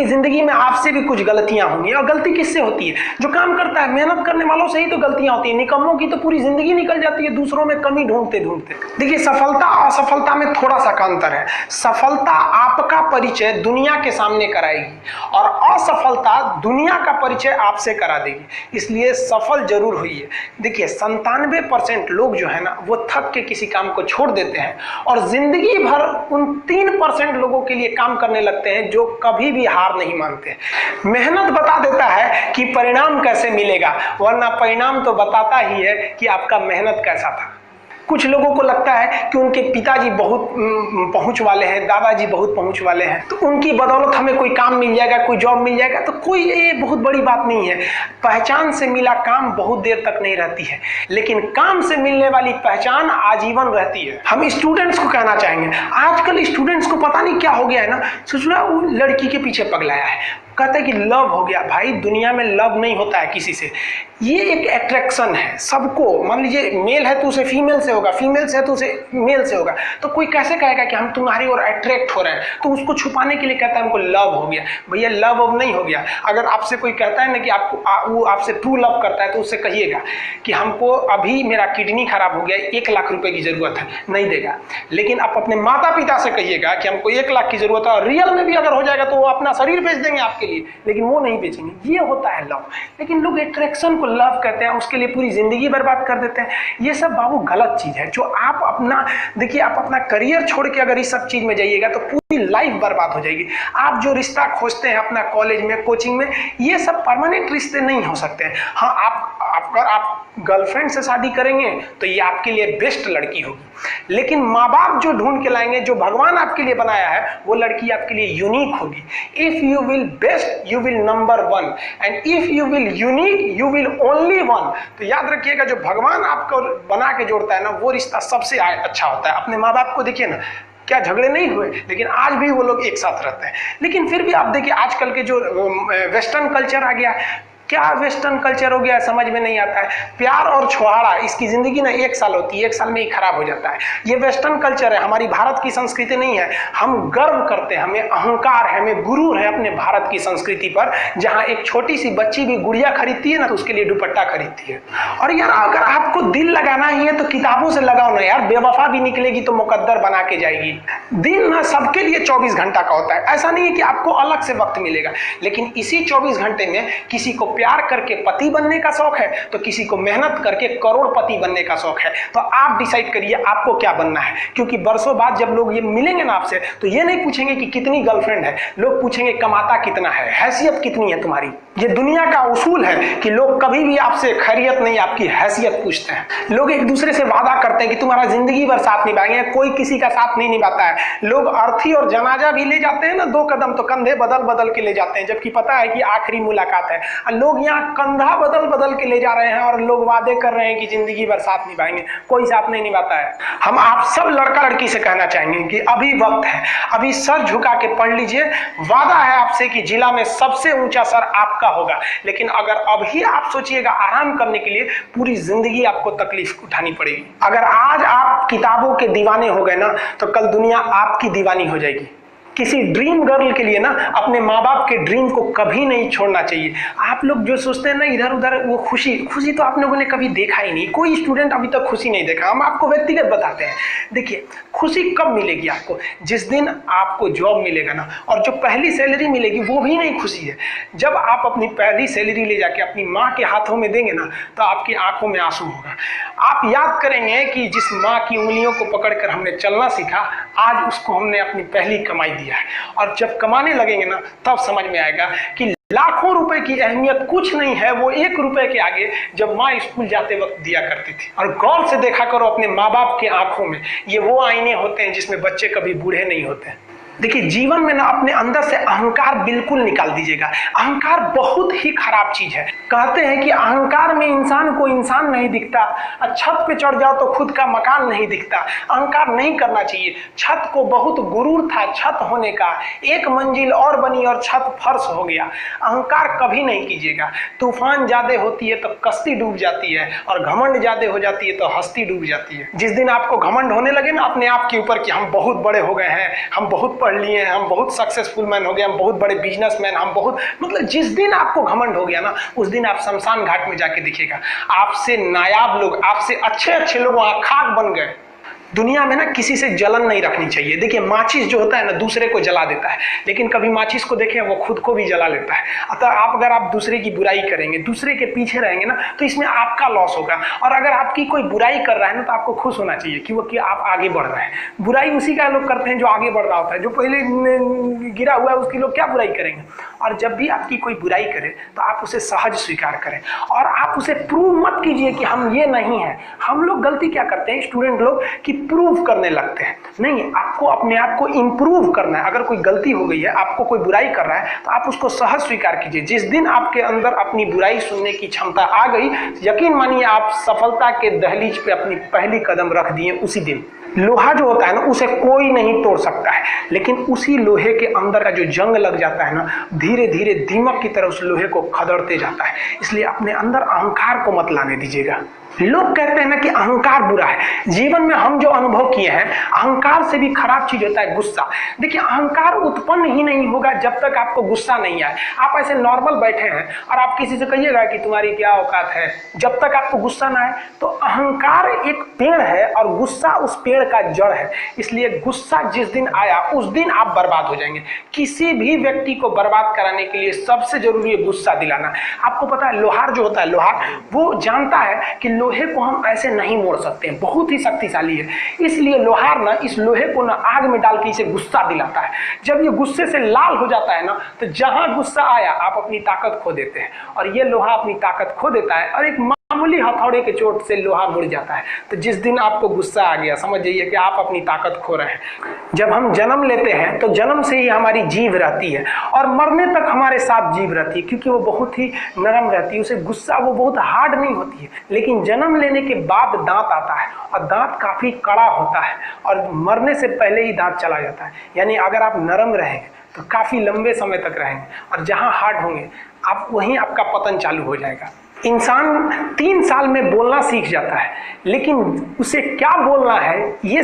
जिंदगी में आपसे भी कुछ गलतियां होंगी। और गलती किससे होती है? जो काम करता है, मेहनत करने वालों से ही तो गलतियां होती है। निकम्मों की तो पूरी जिंदगी निकल जाती है दूसरों में कमी ढूंढते ढूंढते। देखिए, सफलता और असफलता में थोड़ा सा अंतर है। सफलता आपका परिचय दुनिया के सामने कराएगी और असफलता दुनिया का परिचय आपसे करा देगी। इसलिए सफल जरूर होइए। देखिए, 97% लोग जो है ना, वो थक के किसी काम को छोड़ देते हैं और जिंदगी भर उन 3% लोगों के लिए काम करने लगते हैं जो कभी भी हार नहीं मानते। मेहनत बता देता है कि परिणाम कैसे मिलेगा, वरना परिणाम तो बताता ही है कि आपका मेहनत कैसा था। कुछ लोगों को लगता है कि उनके पिताजी बहुत पहुंच वाले हैं, दादाजी बहुत पहुंच वाले हैं, तो उनकी बदौलत हमें कोई काम मिल जाएगा, कोई जॉब मिल जाएगा। तो कोई ये बहुत बड़ी बात नहीं है। पहचान से मिला काम बहुत देर तक नहीं रहती है, लेकिन काम से मिलने वाली पहचान आजीवन रहती है। हम स्टूडेंट्स को कहना चाहेंगे, आजकल स्टूडेंट्स को पता नहीं क्या हो गया है ना, सोच रहा वो लड़की के पीछे पगलाया है, कहते हैं कि लव हो गया। भाई, दुनिया में लव नहीं होता है किसी से। ये एक अट्रैक्शन है सबको। मान लीजिए मेल है तो उसे फीमेल से होगा, फीमेल से है तो उसे मेल से होगा। तो कोई कैसे कहेगा कि हम तुम्हारी ओर अट्रैक्ट हो रहे हैं? तो उसको छुपाने के लिए कहता है हमको लव हो गया। भैया, लव अब नहीं हो गया। अगर आपसे कोई कहता है ना कि आपको वो आपसे ट्रू लव करता है, तो उससे कहिएगा कि हमको अभी मेरा किडनी खराब हो गया, 1 लाख रुपए की जरूरत है, नहीं देगा। लेकिन आप अपने माता पिता से कहिएगा कि हमको 1 लाख की जरूरत है, और रियल में भी अगर हो जाएगा तो वो अपना शरीर बेच देंगे आपके लिए, लेकिन वो नहीं बेचेंगे। ये होता है लव। लेकिन लोग अट्रैक्शन को लव कहते हैं, उसके लिए पूरी जिंदगी बर्बाद कर देते हैं। ये सब बाबू गलत चीज है। जो आप अपना देखिए, आप अपना करियर छोड़ के अगर इस सब चीज में जाइएगा तो पूरी लाइफ बर्बाद हो जाएगी। आप जो रिश्ता खोजते हैं अपना कॉलेज में, कोचिंग में, ये सब परमानेंट रिश्ते नहीं हो सकते हैं। हाँ, अगर आप गर्लफ्रेंड से शादी करेंगे तो ये आपके लिए बेस्ट लड़की होगी, लेकिन माँ बाप जो ढूंढ के लाएंगे, जो भगवान आपके लिए बनाया है, वो लड़की आपके लिए यूनिक होगी। If you will best you will number 1 and if you will unique you will only 1। तो याद रखिएगा, जो भगवान आपको बना के जोड़ता है ना, वो रिश्ता सबसे अच्छा होता है। अपने माँ बाप को देखिए ना, क्या झगड़े नहीं हुए, लेकिन आज भी वो लोग एक साथ रहते हैं। लेकिन फिर भी आप देखिए, आजकल के जो वेस्टर्न कल्चर आ गया, क्या वेस्टर्न कल्चर हो गया समझ में नहीं आता है। प्यार और छुहाड़ा, इसकी जिंदगी ना 1 साल होती है, 1 साल में ही खराब हो जाता है। ये वेस्टर्न कल्चर है, हमारी भारत की संस्कृति नहीं है। हम गर्व करते हैं, हमें अहंकार है, हमें गुरूर है अपने भारत की संस्कृति पर। जहां एक छोटी सी बच्ची भी गुड़िया खरीदती है ना, तो उसके लिए दुपट्टा खरीदती है। और यार, अगर आपको दिल लगाना ही है तो किताबों से लगाओ ना यार। बेवफा भी निकलेगी तो मुकद्दर बना के जाएगी। दिन ना सबके लिए 24 घंटा का होता है। ऐसा नहीं है कि आपको अलग से वक्त मिलेगा, लेकिन इसी 24 घंटे में किसी को प्यार करके पति बनने का शौक है, तो किसी को मेहनत करके करोड़पति बनने का शौक है। तो आप डिसाइड करिए आपको क्या बनना है। क्योंकि बरसों बाद जब लोग ये मिलेंगे ना आपसे, तो ये नहीं पूछेंगे कि कितनी गर्लफ्रेंड है, लोग पूछेंगे कमाता कितना है, हैसियत कितनी है तुम्हारी। ये दुनिया का उसूल है कि लोग कभी भी आपसे खैरियत नहीं, आपकी हैसियत पूछते हैं। लोग एक दूसरे से वादा करते हैं कि तुम्हारा जिंदगी भर साथ निभाएंगे, कोई किसी का साथ नहीं निभाता है। लोग अर्थी और जनाजा भी ले जाते हैं ना 2 कदम, तो कंधे बदल बदल के ले जाते हैं, जबकि पता है कि आखिरी मुलाकात है। लोग यहाँ कंधा बदल बदल के ले जा रहे हैं और लोग वादे कर रहे हैं कि जिंदगी भर साथ निभाएंगे, कोई साथ नहीं निभाता है। हम आप सब लड़का लड़की से कहना चाहेंगे कि अभी वक्त है, अभी सर झुका के पढ़ लीजिए। वादा है आपसे कि जिला में सबसे ऊंचा सर आपका होगा। लेकिन अगर अभी आप सोचिएगा आराम करने के लिए, पूरी जिंदगी आपको तकलीफ उठानी पड़ेगी। अगर आज आप किताबों के दीवाने हो गए ना, तो कल दुनिया आपकी दीवानी हो जाएगी। किसी ड्रीम गर्ल के लिए ना अपने माँ बाप के ड्रीम को कभी नहीं छोड़ना चाहिए। आप लोग जो सोचते हैं ना इधर उधर, वो खुशी तो आप लोगों ने कभी देखा ही नहीं। कोई स्टूडेंट अभी तक खुशी नहीं देखा। हम आपको व्यक्तिगत बताते हैं। देखिए, खुशी कब मिलेगी आपको? जिस दिन आपको जॉब मिलेगा ना, और जो पहली सैलरी मिलेगी वो भी नहीं खुशी है। जब आप अपनी पहली सैलरी ले जाके अपनी माँ के हाथों में देंगे ना, तो आपकी आंखों में आंसू होगा। आप याद करेंगे कि जिस माँ की उंगलियों को पकड़कर हमने चलना सीखा, आज उसको हमने अपनी पहली कमाई दी। और जब कमाने लगेंगे ना, तब समझ में आएगा कि लाखों रुपए की अहमियत कुछ नहीं है वो 1 रुपए के आगे, जब माँ स्कूल जाते वक्त दिया करती थी। और गौर से देखा करो अपने माँ बाप की आंखों में, ये वो आईने होते हैं जिसमें बच्चे कभी बूढ़े नहीं होते। देखिए, जीवन में ना अपने अंदर से अहंकार बिल्कुल निकाल दीजिएगा। अहंकार बहुत ही खराब चीज है। कहते हैं कि अहंकार में इंसान को इंसान नहीं दिखता, छत पे चढ़ जाओ तो खुद का मकान नहीं दिखता। अहंकार नहीं करना चाहिए। छत को बहुत गुरूर था छत होने का, 1 मंजिल और बनी और छत फर्श हो गया। अहंकार कभी नहीं कीजिएगा। तूफान ज्यादा होती है तो कश्ती डूब जाती है, और घमंड ज्यादा हो जाती है तो हस्ती डूब जाती है। जिस दिन आपको घमंड होने लगे ना अपने आप के ऊपर कि हम बहुत बड़े हो गए हैं, हम बहुत पढ़ लिए हैं, हम बहुत सक्सेसफुल मैन हो गए, हम बहुत बड़े बिजनेसमैन, हम बहुत, मतलब जिस दिन आपको घमंड हो गया ना, उस दिन आप शमशान घाट में जाके दिखेगा आपसे नायाब लोग, आपसे अच्छे अच्छे लोग वहां खाक बन गए। दुनिया में ना किसी से जलन नहीं रखनी चाहिए। देखिए माचिस जो होता है ना दूसरे को जला देता है, लेकिन कभी माचिस को देखें वो खुद को भी जला लेता है। अतः अगर आप दूसरे की बुराई करेंगे, दूसरे के पीछे रहेंगे ना, तो इसमें आपका लॉस होगा। और अगर आपकी कोई बुराई कर रहा है ना, तो आपको खुश होना चाहिए कि आप आगे बढ़ रहे हैं। बुराई उसी का लोग करते हैं जो आगे बढ़ रहा होता है, जो पहले गिरा हुआ है उसकी लोग क्या बुराई करेंगे। और जब भी आपकी कोई बुराई करे तो आप उसे सहज स्वीकार करें, और आप उसे प्रूव मत कीजिए कि हम ये नहीं है। हम लोग गलती क्या करते हैं स्टूडेंट लोग, कि प्रूव करने लगते हैं। नहीं, आपको अपने आप को इंप्रूव करना है। अगर कोई गलती हो गई है, आपको कोई बुराई कर रहा है, तो आप उसको सहज स्वीकार कीजिए। जिस दिन आपके अंदर अपनी बुराई सुनने की क्षमता आ गई, यकीन मानिए आप सफलता के दहलीज पे अपनी पहली कदम रख दिए उसी दिन। लोहा जो होता है ना, उसे कोई नहीं तोड़ सकता है, लेकिन उसी लोहे के अंदर का जो जंग लग जाता है ना, धीरे धीरे दीमक की तरह उस लोहे को खदड़ते जाता है। इसलिए अपने अंदर अहंकार को मत लाने दीजिएगा। लोग कहते हैं ना कि अहंकार बुरा है। जीवन में हम जो अनुभव किए हैं, अहंकार से भी खराब चीज होता है गुस्सा। देखिए अहंकार उत्पन्न ही नहीं होगा जब तक आपको गुस्सा नहीं आए। आप ऐसे नॉर्मल बैठे हैं और आप किसी से कहिएगा कि तुम्हारी क्या औकात है, जब तक आपको गुस्सा ना आए। तो अहंकार एक पेड़ है और गुस्सा उस पेड़ का जड़ है। इसलिए गुस्सा जिस दिन आया उस दिन आप बर्बाद हो जाएंगे। किसी भी व्यक्ति को बर्बाद कराने के लिए सबसे जरूरी है गुस्सा दिलाना। आपको पता है लोहार जो होता है, लोहार वो जानता है कि लोहे को हम ऐसे नहीं मोड़ सकते हैं, बहुत ही शक्तिशाली है। इसलिए लोहार ना इस लोहे को ना आग में डाल के इसे गुस्सा दिलाता है। जब ये गुस्से से लाल हो जाता है ना, तो जहां गुस्सा आया आप अपनी ताकत खो देते हैं। और ये लोहा अपनी ताकत खो देता है और एक मामूली हथौड़े के चोट से लोहा मुड़ जाता है। तो जिस दिन आपको गुस्सा आ गया, समझ जाइए कि आप अपनी ताकत खो रहे हैं। जब हम जन्म लेते हैं तो जन्म से ही हमारी जीभ रहती है और मरने तक हमारे साथ जीभ रहती है, क्योंकि वो बहुत ही नरम रहती है। उसे गुस्सा वो बहुत हार्ड नहीं होती है। लेकिन जन्म लेने के बाद दांत आता है और दांत काफी कड़ा होता है और मरने से पहले ही दांत चला जाता है। यानी अगर आप नरम रहेंगे तो काफी लंबे समय तक रहेंगे, और जहां हार्ड होंगे आप वहीं आपका पतन चालू हो जाएगा। इंसान 3 साल में बोलना सीख जाता है, लेकिन उसे क्या बोलना है ये